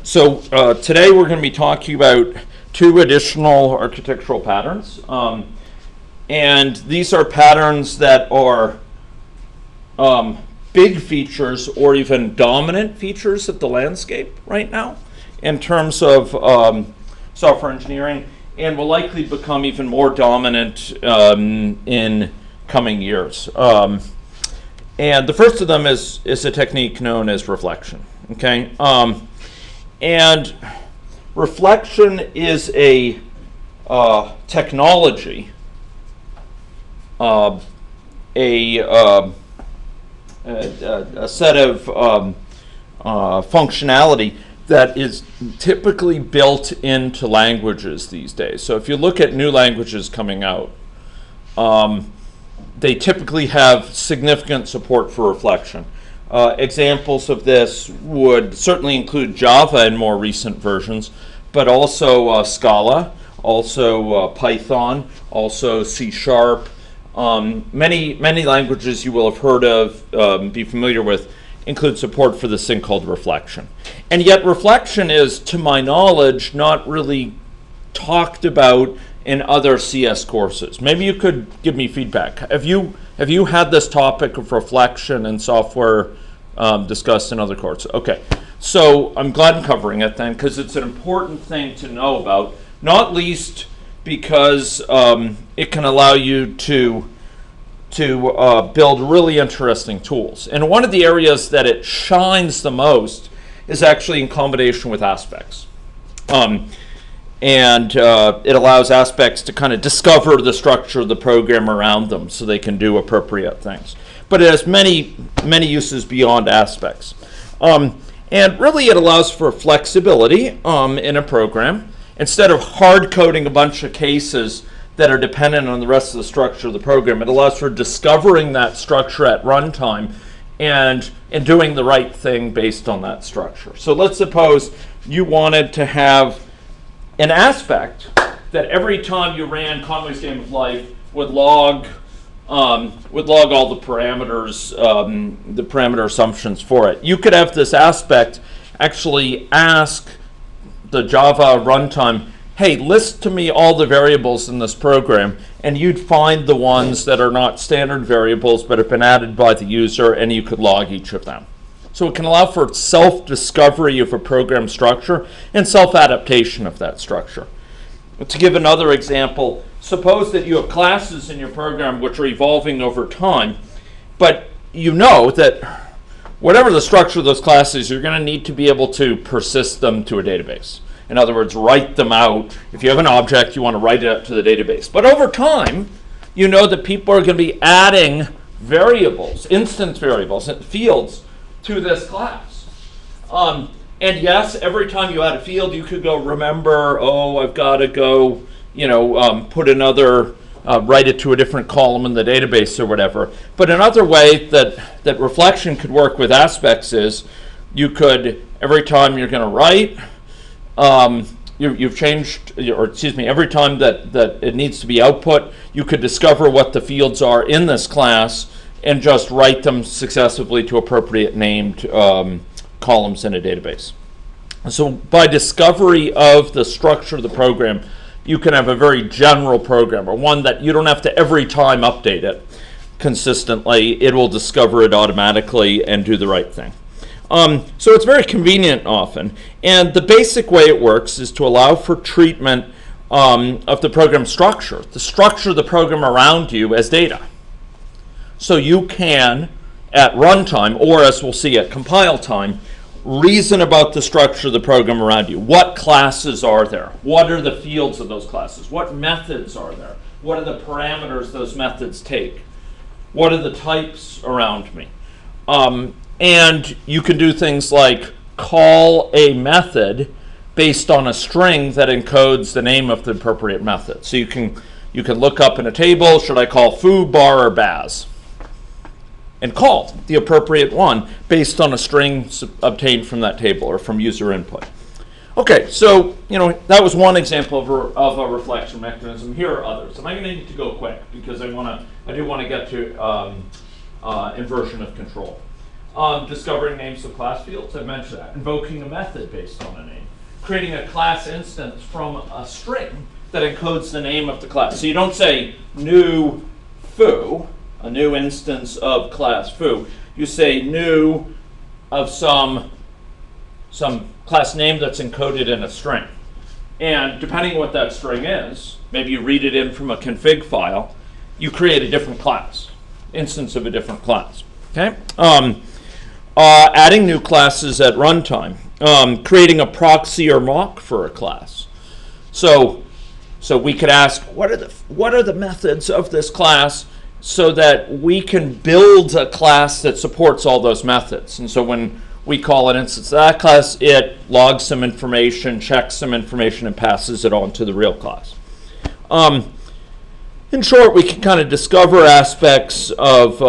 So today we're going to be talking about two additional architectural patterns. And these are patterns that are big features or even dominant features of the landscape right now in terms of software engineering, and will likely become even more dominant in coming years. And the first of them is a technique known as reflection. Okay, and reflection is a technology, a set of functionality that is typically built into languages these days. So if you look at new languages coming out, they typically have significant support for reflection. Examples of this would certainly include Java in more recent versions, but also Scala, also Python, also C#. Many languages you will have heard of, be familiar with, include support for this thing called reflection. And yet reflection is, to my knowledge, not really talked about in other CS courses. Maybe you could give me feedback. Have you had this topic of reflection and software discussed in other courses? Okay, so I'm glad I'm covering it then, because it's an important thing to know about, not least because it can allow you to build really interesting tools. And one of the areas that it shines the most is actually in combination with aspects. And it allows aspects to kind of discover the structure of the program around them so they can do appropriate things. But it has many uses beyond aspects. And really it allows for flexibility in a program. Instead of hard coding a bunch of cases that are dependent on the rest of the structure of the program, it allows for discovering that structure at runtime and doing the right thing based on that structure. So let's suppose you wanted to have an aspect that every time you ran Conway's Game of Life would log all the parameters, the parameter assumptions for it. You could have this aspect actually ask the Java runtime, hey, list to me all the variables in this program, and you'd find the ones that are not standard variables but have been added by the user, and you could log each of them. So it can allow for self-discovery of a program structure and self-adaptation of that structure. To give another example, suppose that you have classes in your program which are evolving over time, but you know that whatever the structure of those classes, you're going to need to be able to persist them to a database. In other words, write them out. If you have an object, you want to write it out to the database. But over time, you know that people are going to be adding variables, instance variables, fields to this class. And yes, every time you add a field, you could go remember, oh, I've got to go, put another, write it to a different column in the database or whatever. But another way that reflection could work with aspects is you could, every time you're going to write, you've changed, or excuse me, every time that it needs to be output, you could discover what the fields are in this class and just write them successively to appropriate named columns in a database. So by discovery of the structure of the program, you can have a very general program, or one that you don't have to every time update it consistently. It will discover it automatically and do the right thing. So it's very convenient often. And the basic way it works is to allow for treatment of the program structure, the structure of the program around you, as data. So you can, at runtime, or as we'll see at compile time, reason about the structure of the program around you. What classes are there? What are the fields of those classes? What methods are there? What are the parameters those methods take? What are the types around me? And you can do things like call a method based on a string that encodes the name of the appropriate method. So you can look up in a table, should I call foo, bar, or baz? And call the appropriate one based on a string obtained from that table or from user input. Okay, so that was one example of a reflection mechanism. Here are others, and I'm going to need to go quick because I do want to get to inversion of control. Discovering names of class fields, I mentioned that. Invoking a method based on a name. Creating a class instance from a string that encodes the name of the class. So you don't say new foo, a new instance of class foo. You say new of some class name that's encoded in a string. And depending on what that string is, maybe you read it in from a config file, you create a different class, instance of a different class. Okay? Adding new classes at runtime. Creating a proxy or mock for a class. So we could ask, what are the methods of this class, so that we can build a class that supports all those methods. And so when we call an instance of that class, it logs some information, checks some information, and passes it on to the real class. In short, we can kind of discover aspects of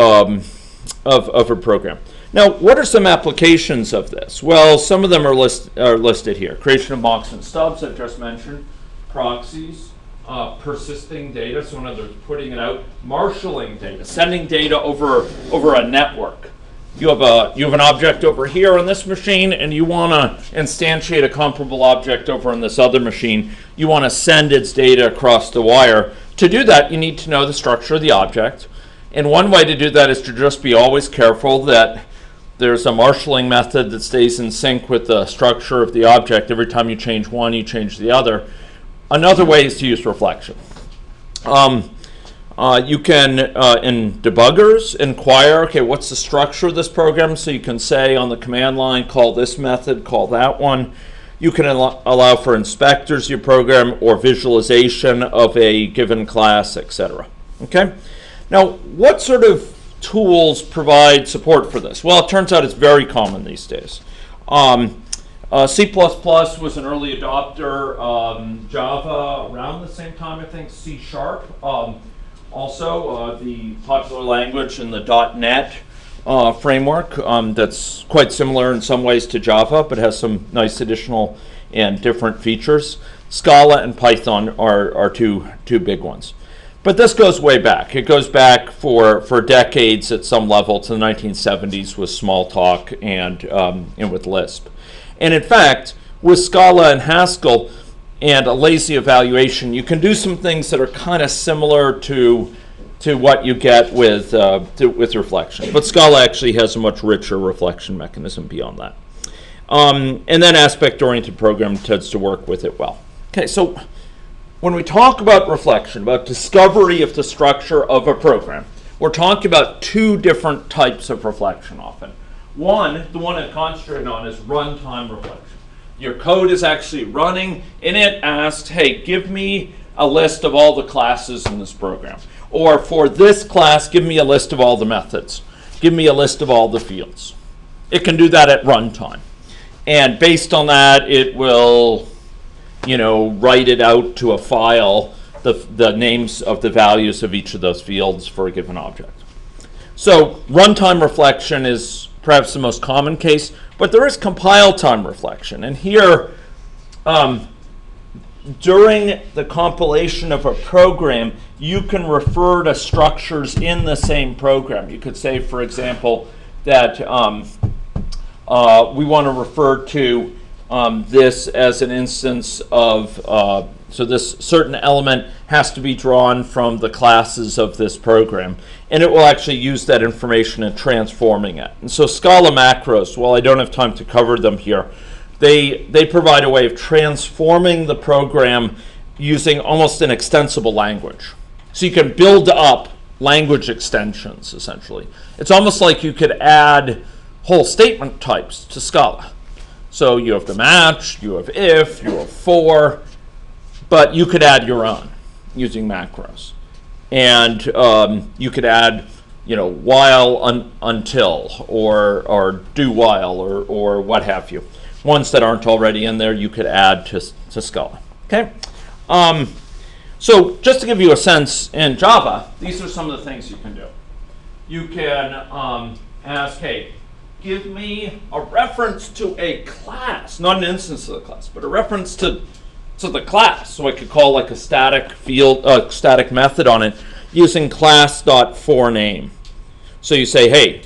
a program. Now, what are some applications of this? Well, some of them are listed here. Creation of mocks and stubs, I've just mentioned. Proxies. Persisting data, so in other words, putting it out. Marshalling data, sending data over a network. You have an object over here on this machine, and you want to instantiate a comparable object over on this other machine. You want to send its data across the wire. To do that, you need to know the structure of the object. And one way to do that is to just be always careful that there's a marshalling method that stays in sync with the structure of the object. Every time you change one, you change the other. Another way is to use reflection. You can, in debuggers, inquire, okay, what's the structure of this program? So you can say on the command line, call this method, call that one. You can allow for inspectors of your program or visualization of a given class, etc. Okay? Now, what sort of tools provide support for this? Well, it turns out it's very common these days. C++ was an early adopter. Java around the same time, I think. C#. Also, the popular language in the .NET framework that's quite similar in some ways to Java, but has some nice additional and different features. Scala and Python are two big ones. But this goes way back. It goes back for decades at some level to the 1970s with Smalltalk and with Lisp. And in fact, with Scala and Haskell and a lazy evaluation, you can do some things that are kind of similar to what you get with reflection. But Scala actually has a much richer reflection mechanism beyond that. And then aspect-oriented programming tends to work with it well. Okay, so when we talk about reflection, about discovery of the structure of a program, we're talking about two different types of reflection often. One, the one I'm concentrating on, is runtime reflection. Your code is actually running, and it asks, hey, give me a list of all the classes in this program. Or for this class, give me a list of all the methods. Give me a list of all the fields. It can do that at runtime. And based on that, it will, write it out to a file, the names of the values of each of those fields for a given object. So runtime reflection is perhaps the most common case, but there is compile time reflection. And here, during the compilation of a program, you can refer to structures in the same program. You could say, for example, that we want to refer to this as an instance of, so this certain element has to be drawn from the classes of this program. And it will actually use that information in transforming it. And so Scala macros, while I don't have time to cover them here, they provide a way of transforming the program using almost an extensible language. So you can build up language extensions, essentially. It's almost like you could add whole statement types to Scala. So you have the match, you have if, you have for, but you could add your own using macros. And you could add, while until or do while or what have you. Ones that aren't already in there, you could add to Scala. Okay. So just to give you a sense, in Java, these are some of the things you can do. You can ask, hey, give me a reference to a class, not an instance of the class, but a reference to the class. So I could call like a static field, static method on it using class.forName. So you say, hey,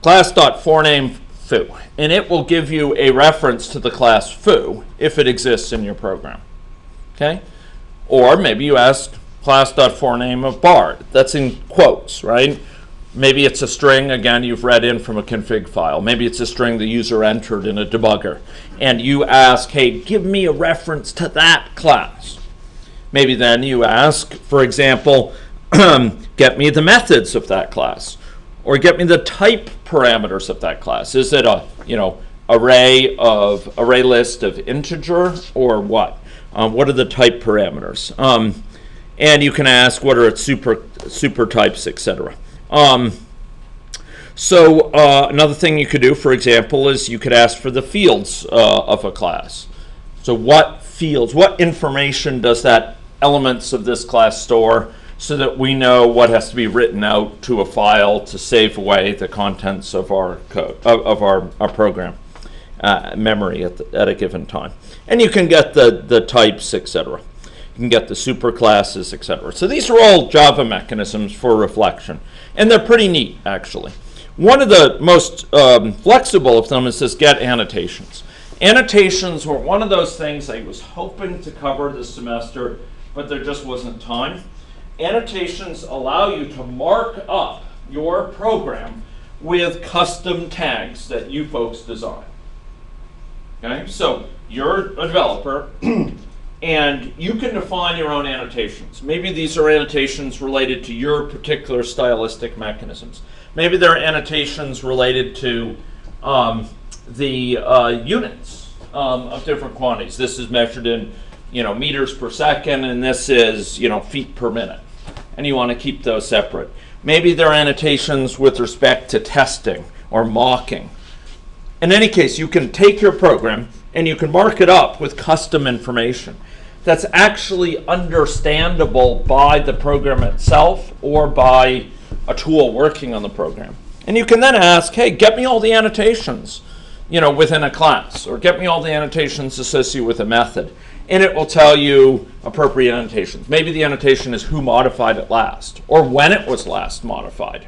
class.forename foo, and it will give you a reference to the class foo if it exists in your program. Okay? Or maybe you ask class.forename of bar. That's in quotes, right? Maybe it's a string, again, you've read in from a config file. Maybe it's a string the user entered in a debugger. And you ask, hey, give me a reference to that class. Maybe then you ask, for example, get me the methods of that class. Or get me the type parameters of that class. Is it a array list of integer or what? What are the type parameters? And you can ask what are its super types, etc. So another thing you could do, for example, is you could ask for the fields of a class. So what fields, what information does that elements of this class store, so that we know what has to be written out to a file to save away the contents of our code, of our program memory at a given time. And you can get the types, etc. You can get the superclasses, etc. So these are all Java mechanisms for reflection. And they're pretty neat, actually. One of the most flexible of them is this get annotations. Annotations were one of those things I was hoping to cover this semester, but there just wasn't time. Annotations allow you to mark up your program with custom tags that you folks design. Okay, so you're a developer and you can define your own annotations. Maybe these are annotations related to your particular stylistic mechanisms. Maybe there are annotations related to the units of different quantities. This is measured in meters per second, and this is feet per minute. And you want to keep those separate. Maybe there are annotations with respect to testing or mocking. In any case, you can take your program and you can mark it up with custom information that's actually understandable by the program itself or by a tool working on the program. And you can then ask, hey, get me all the annotations within a class, or get me all the annotations associated with a method. And it will tell you appropriate annotations. Maybe the annotation is who modified it last, or when it was last modified.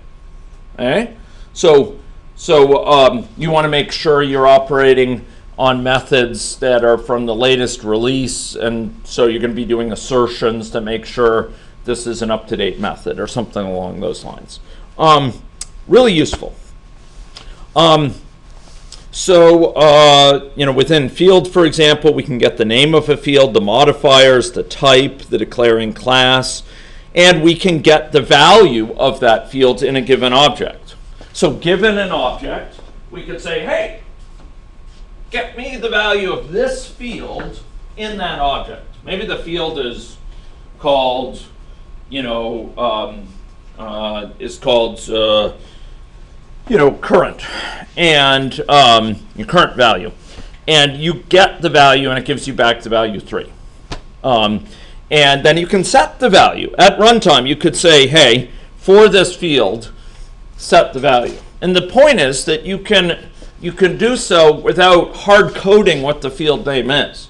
Okay? So you want to make sure you're operating on methods that are from the latest release, and so you're going to be doing assertions to make sure this is an up-to-date method or something along those lines. Really useful. Within field, for example, we can get the name of a field, the modifiers, the type, the declaring class, and we can get the value of that field in a given object. So given an object, we could say, hey, get me the value of this field in that object. Maybe the field is called, current, and your current value. And you get the value, and it gives you back the value 3. And then you can set the value. At runtime, you could say, hey, for this field, set the value. And the point is that you can do so without hard coding what the field name is.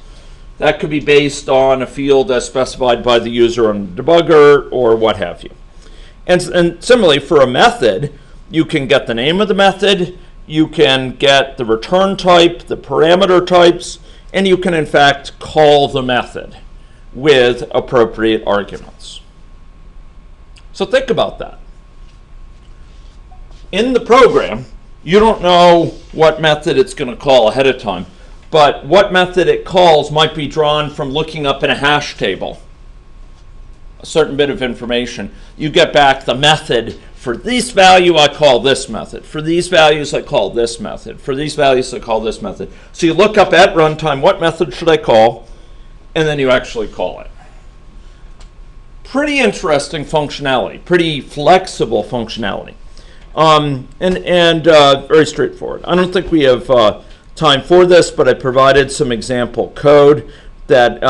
That could be based on a field as specified by the user on the debugger or what have you. And similarly, for a method, you can get the name of the method, you can get the return type, the parameter types, and you can in fact call the method with appropriate arguments. So think about that. In the program, you don't know what method it's going to call ahead of time, but what method it calls might be drawn from looking up in a hash table a certain bit of information. You get back the method. For this value, I call this method. For these values, I call this method. For these values, I call this method. So you look up at runtime, what method should I call? And then you actually call it. Pretty interesting functionality, pretty flexible functionality, and very straightforward. I don't think we have time for this, but I provided some example code that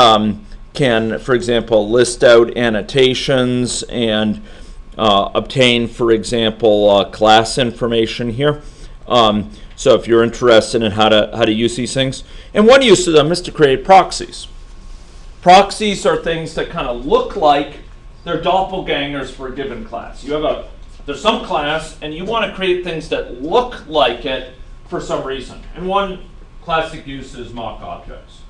can, for example, list out annotations and obtain, for example, class information here. So if you're interested in how to use these things. And one use of them is to create proxies. Proxies are things that kind of look like they're doppelgangers for a given class. You have there's some class, and you want to create things that look like it for some reason. And one classic use is mock objects.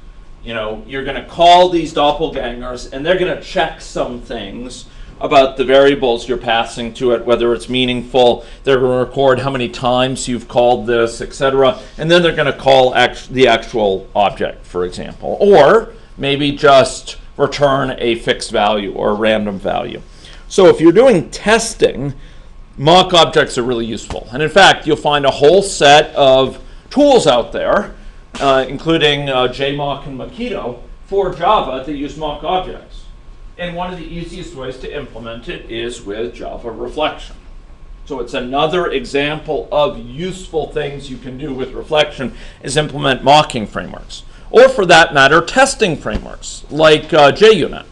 You know, you're going to call these doppelgangers, and they're going to check some things about the variables you're passing to it, whether it's meaningful. They're going to record how many times you've called this, etc. And then they're going to call the actual object, for example. Or maybe just return a fixed value or a random value. So if you're doing testing, mock objects are really useful. And in fact, you'll find a whole set of tools out there, including JMock and Mockito, for Java that use mock objects. And one of the easiest ways to implement it is with Java reflection. So it's another example of useful things you can do with reflection is implement mocking frameworks. Or for that matter, testing frameworks like JUnit,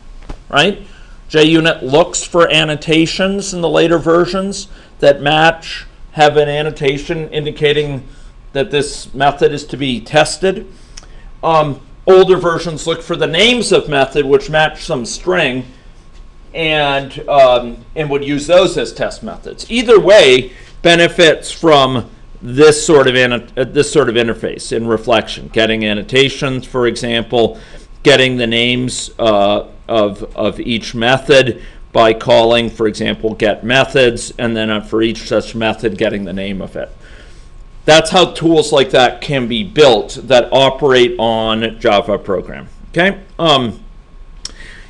right? JUnit looks for annotations in the later versions that match, have an annotation indicating that this method is to be tested. Older versions look for the names of method which match some string and would use those as test methods. Either way benefits from this sort of interface in reflection, getting annotations, for example, getting the names of each method by calling, for example, get methods, and then for each such method getting the name of it. That's how tools like that can be built that operate on Java program. Okay. And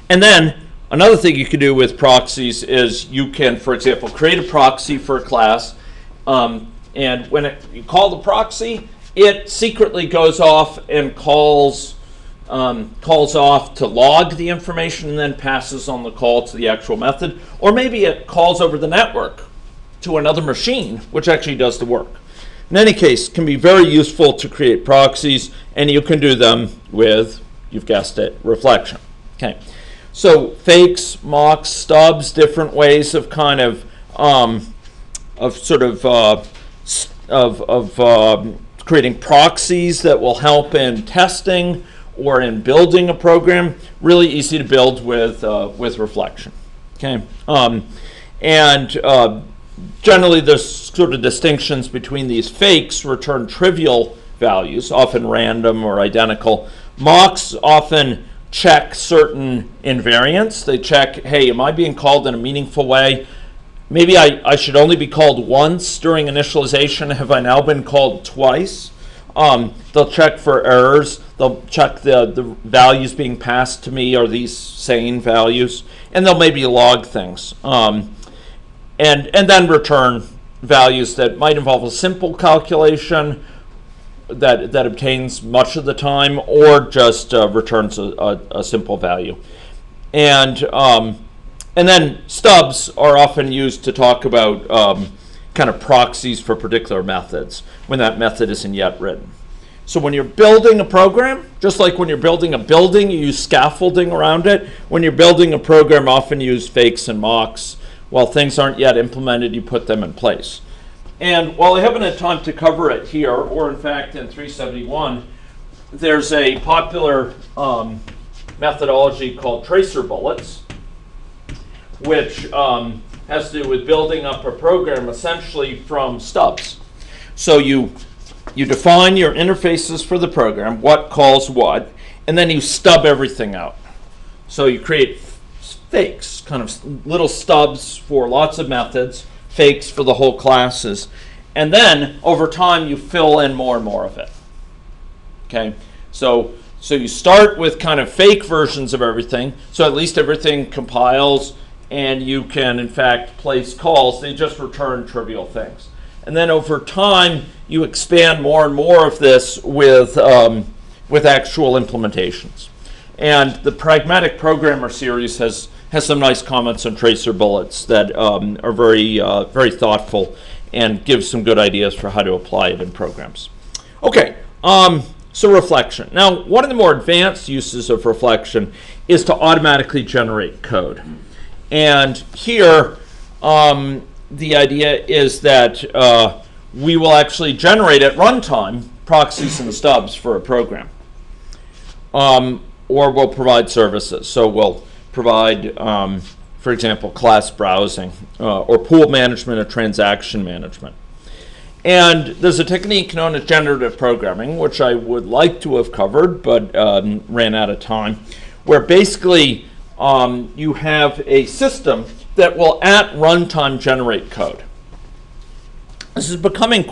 then another thing you can do with proxies is you can, for example, create a proxy for a class, and when you call the proxy, it secretly goes off and calls off to log the information and then passes on the call to the actual method. Or maybe it calls over the network to another machine, which actually does the work. In any case, it can be very useful to create proxies, and you can do them with, you've guessed it, reflection. Okay, so fakes, mocks, stubs, different ways of kind of creating proxies that will help in testing or in building a program. Really easy to build with reflection. Okay, generally, there's sort of distinctions between these fakes return trivial values, often random or identical. Mocks often check certain invariants. They check, hey, am I being called in a meaningful way? Maybe I should only be called once during initialization. Have I now been called twice? They'll check for errors. They'll check the values being passed to me. Are these sane values? And they'll maybe log things. And then return values that might involve a simple calculation that obtains much of the time, or just returns a simple value. And then stubs are often used to talk about kind of proxies for particular methods when that method isn't yet written. So when you're building a program, just like when you're building a building, you use scaffolding around it. When you're building a program, often use fakes and mocks. While things aren't yet implemented, you put them in place. And while I haven't had time to cover it here, or in fact in 371, there's a popular methodology called tracer bullets, which has to do with building up a program essentially from stubs. So you define your interfaces for the program, what calls what, and then you stub everything out. So you create fakes, kind of little stubs for lots of methods, fakes for the whole classes, and then over time you fill in more and more of it. Okay, so you start with kind of fake versions of everything, so at least everything compiles, and you can in fact place calls. They just return trivial things, and then over time you expand more and more of this with actual implementations. And the Pragmatic Programmer series has some nice comments on tracer bullets that are very thoughtful and give some good ideas for how to apply it in programs. Okay, so reflection. Now, one of the more advanced uses of reflection is to automatically generate code. And here, the idea is that we will actually generate at runtime proxies and stubs for a program. Or we'll provide services. So we'll provide, for example, class browsing, or pool management or transaction management. And there's a technique known as generative programming, which I would like to have covered, but ran out of time, where basically you have a system that will at runtime generate code. This is becoming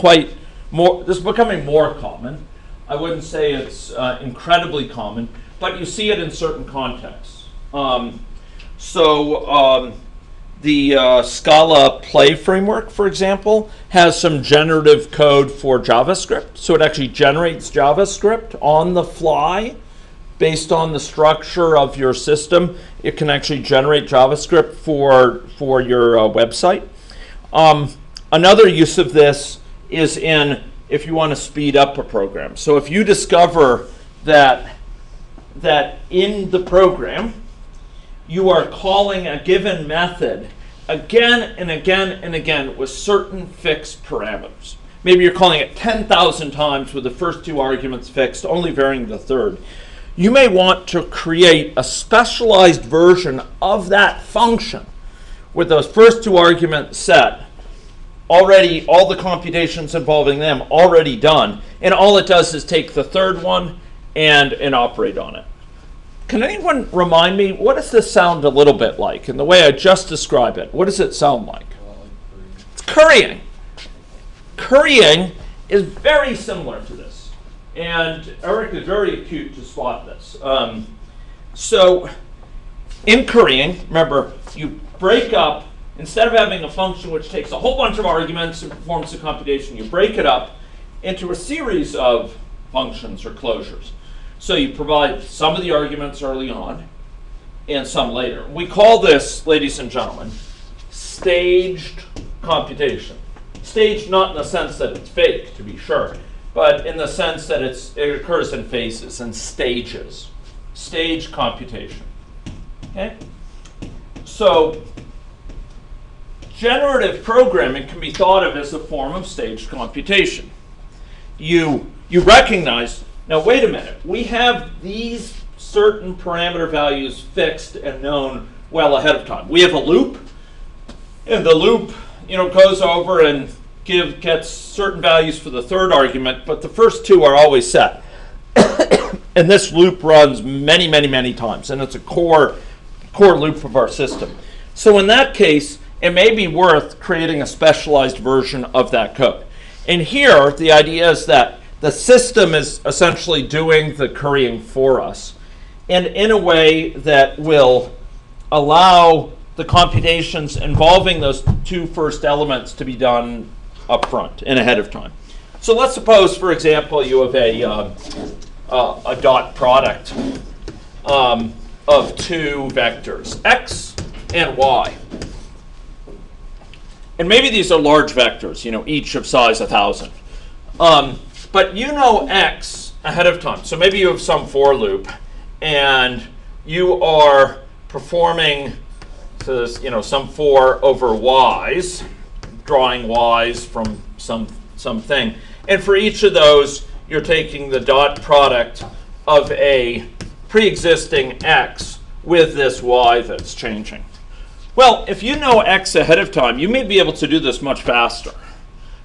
more common. I wouldn't say it's incredibly common, but you see it in certain contexts. The Scala Play framework, for example, has some generative code for JavaScript. So it actually generates JavaScript on the fly based on the structure of your system. It can actually generate JavaScript for your website. Another use of this is if you want to speed up a program. So if you discover that in the program, you are calling a given method again and again and again with certain fixed parameters. Maybe you're calling it 10,000 times with the first two arguments fixed, only varying the third. You may want to create a specialized version of that function with those first two arguments set, already all the computations involving them already done, and all it does is take the third one and operate on it. Can anyone remind me, what does this sound a little bit like? In the way I just described it, what does it sound like? It's currying. Currying is very similar to this. And Eric is very acute to spot this. So in currying, remember, you break up, instead of having a function which takes a whole bunch of arguments and performs the computation, you break it up into a series of functions or closures. So you provide some of the arguments early on and some later. We call this, ladies and gentlemen, staged computation. Staged not in the sense that it's fake, to be sure, but in the sense that it occurs in phases and stages. Staged computation. Okay? So generative programming can be thought of as a form of staged computation. You recognize, now wait a minute, we have these certain parameter values fixed and known well ahead of time. We have a loop, and the loop goes over and gets certain values for the third argument, but the first two are always set. And this loop runs many, many, many times, and it's a core loop of our system. So in that case, it may be worth creating a specialized version of that code. And here, the idea is that the system is essentially doing the currying for us, and in a way that will allow the computations involving those two first elements to be done up front and ahead of time. So let's suppose, for example, you have a dot product of two vectors, x and y. And maybe these are large vectors, each of size 1,000. But you know x ahead of time. So maybe you have some for loop, and you are performing some for over y's, drawing y's from something. And for each of those, you're taking the dot product of a pre-existing x with this y that's changing. Well, if you know x ahead of time, you may be able to do this much faster,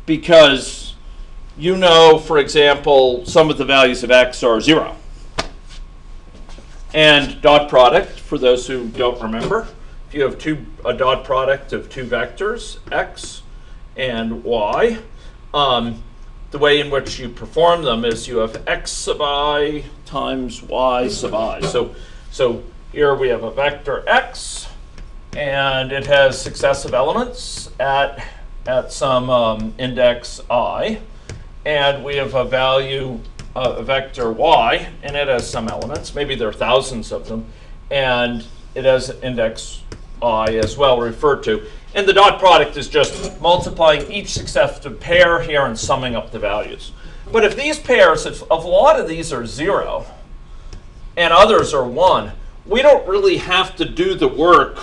because you know, for example, some of the values of x are 0. And dot product, for those who don't remember, if you have a dot product of two vectors, x and y, the way in which you perform them is you have x sub I times y sub I. So here we have a vector x, and it has successive elements at some index I. And we have a value, a vector y, and it has some elements. Maybe there are thousands of them. And it has index I as well referred to. And the dot product is just multiplying each successive pair here and summing up the values. But if these pairs, if a lot of these are 0 and others are 1, we don't really have to do the work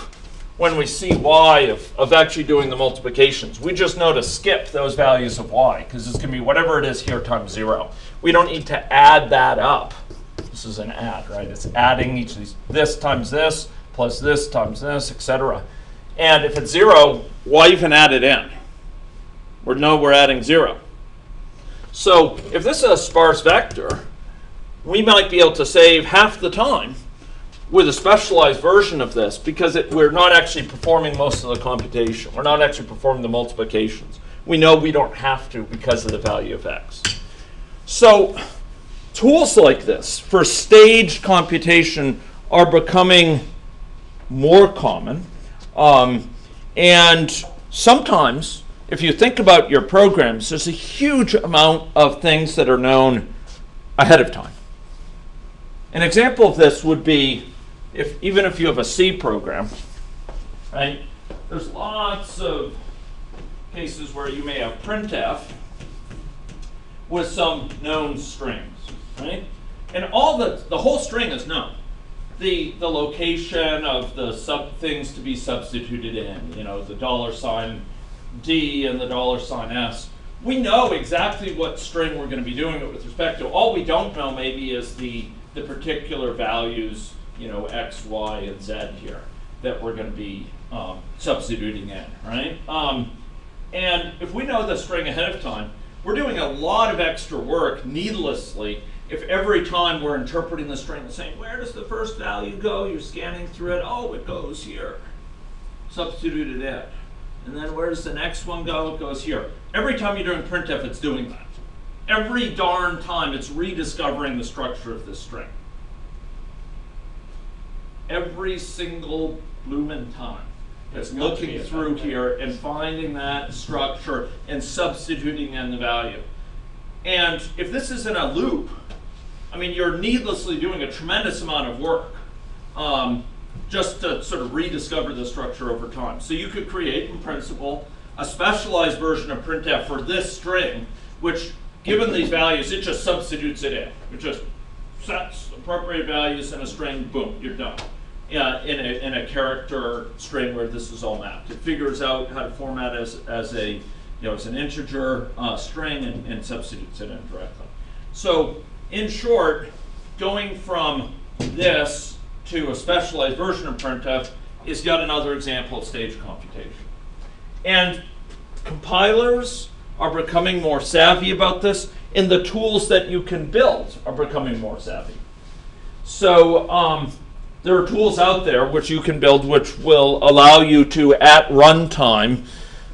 when we see y of actually doing the multiplications. We just know to skip those values of y, because it's going to be whatever it is here times 0. We don't need to add that up. This is an add, right? It's adding each of these. This times this plus this times this, etc. And if it's 0, why even add it in? We know we're adding 0. So if this is a sparse vector, we might be able to save half the time with a specialized version of this because we're not actually performing most of the computation. We're not actually performing the multiplications. We know we don't have to because of the value of x. So tools like this for staged computation are becoming more common. And sometimes, if you think about your programs, there's a huge amount of things that are known ahead of time. An example of this would be even if you have a C program, right? There's lots of cases where you may have printf with some known strings, right? And all the whole string is known. The location of the things to be substituted in, the $D and the $S. We know exactly what string we're going to be doing it with respect to. All we don't know maybe is the particular values, X, Y, and Z here that we're going to be substituting in, right? And if we know the string ahead of time, we're doing a lot of extra work needlessly if every time we're interpreting the string and saying, where does the first value go? You're scanning through it. Oh, it goes here. Substitute it in. And then where does the next one go? It goes here. Every time you're doing printf, it's doing that. Every darn time, it's rediscovering the structure of this string. Every single bloomin' time. It's looking through here and finding that structure and substituting in the value. And if this is in a loop, I mean, you're needlessly doing a tremendous amount of work just to sort of rediscover the structure over time. So you could create, in principle, a specialized version of printf for this string, which, given these values, it just substitutes it in. It just sets appropriate values in a string, boom, you're done. In a character string where this is all mapped. It figures out how to format as an integer string and substitutes it in directly. So in short, going from this to a specialized version of printf is yet another example of staged computation. And compilers are becoming more savvy about this, and the tools that you can build are becoming more savvy. So there are tools out there which you can build which will allow you to, at runtime,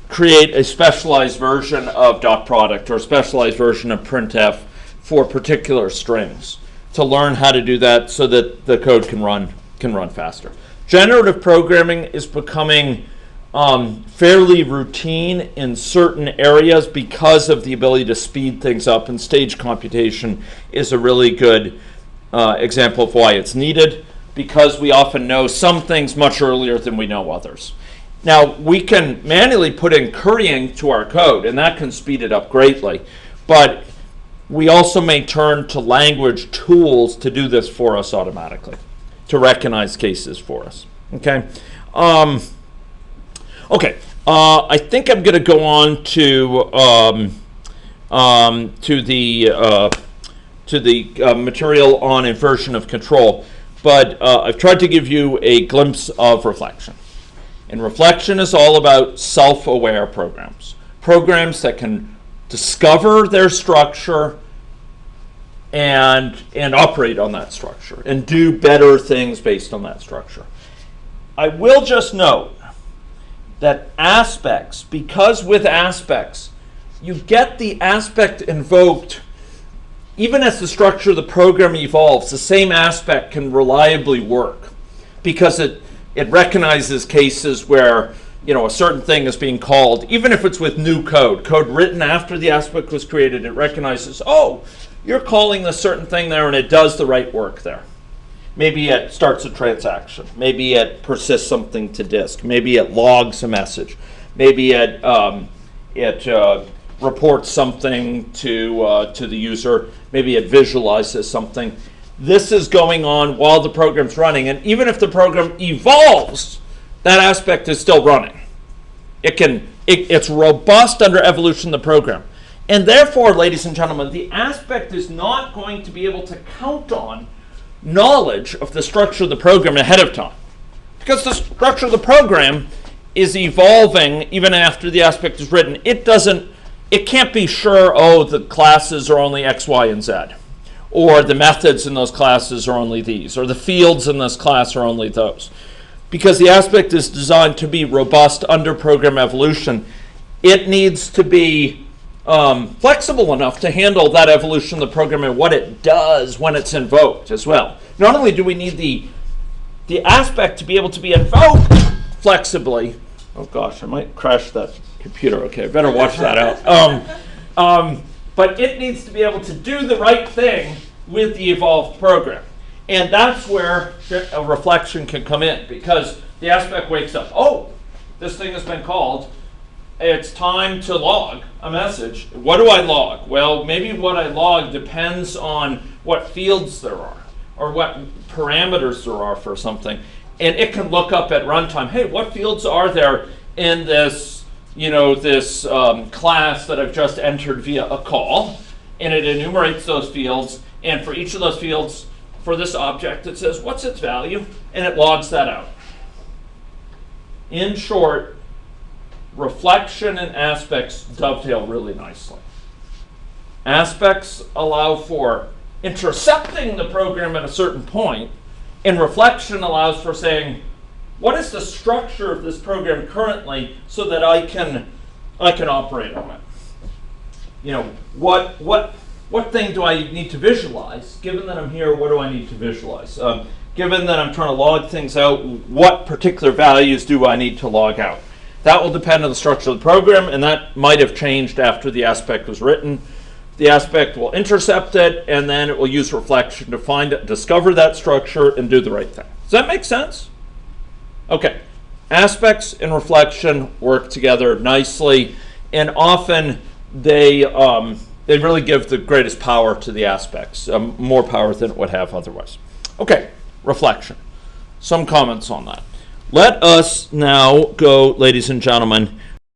create a specialized version of dot product or a specialized version of printf for particular strings to learn how to do that so that the code can run faster. Generative programming is becoming fairly routine in certain areas because of the ability to speed things up, and stage computation is a really good example of why it's needed, because we often know some things much earlier than we know others. Now, we can manually put in currying to our code, and that can speed it up greatly, but we also may turn to language tools to do this for us automatically, to recognize cases for us. Okay. I think I'm going to go on to the material on inversion of control. But I've tried to give you a glimpse of reflection. And reflection is all about self-aware programs. Programs that can discover their structure and operate on that structure and do better things based on that structure. I will just note that aspects, because with aspects, you get the aspect invoked even as the structure of the program evolves, the same aspect can reliably work because it recognizes cases where a certain thing is being called, even if it's with new code written after the aspect was created. It recognizes, oh, you're calling a certain thing there, and it does the right work there. Maybe it starts a transaction. Maybe it persists something to disk. Maybe it logs a message. Maybe it reports something to the user. Maybe it visualizes something. This is going on while the program's running, and even if the program evolves, that aspect is still running. It's robust under evolution of the program. And therefore, ladies and gentlemen, the aspect is not going to be able to count on knowledge of the structure of the program ahead of time. because the structure of the program is evolving even after the aspect is written. It can't be sure, oh, the classes are only X, Y, and Z, or the methods in those classes are only these, or the fields in this class are only those. Because the aspect is designed to be robust under program evolution, it needs to be flexible enough to handle that evolution of the program and what it does when it's invoked as well. Not only do we need the aspect to be able to be invoked flexibly. Oh gosh, I might crash that computer. Okay, I better watch that out. But it needs to be able to do the right thing with the evolved program. And that's where a reflection can come in, because the aspect wakes up. Oh, this thing has been called. It's time to log a message. What do I log? Well, maybe what I log depends on what fields there are or what parameters there are for something. And it can look up at runtime, hey, what fields are there in this, this class that I've just entered via a call? And it enumerates those fields. And for each of those fields, for this object, it says, what's its value? And it logs that out. In short, reflection and aspects dovetail really nicely. Aspects allow for intercepting the program at a certain point, and reflection allows for saying, what is the structure of this program currently so that I can operate on it? What thing do I need to visualize? Given that I'm here, what do I need to visualize? Given that I'm trying to log things out, what particular values do I need to log out? That will depend on the structure of the program, and that might have changed after the aspect was written. The aspect will intercept it, and then it will use reflection to find it, discover that structure, and do the right thing. Does that make sense? Okay. Aspects and reflection work together nicely, and often they really give the greatest power to the aspects, more power than it would have otherwise. Okay, reflection. Some comments on that. Let us now go, ladies and gentlemen,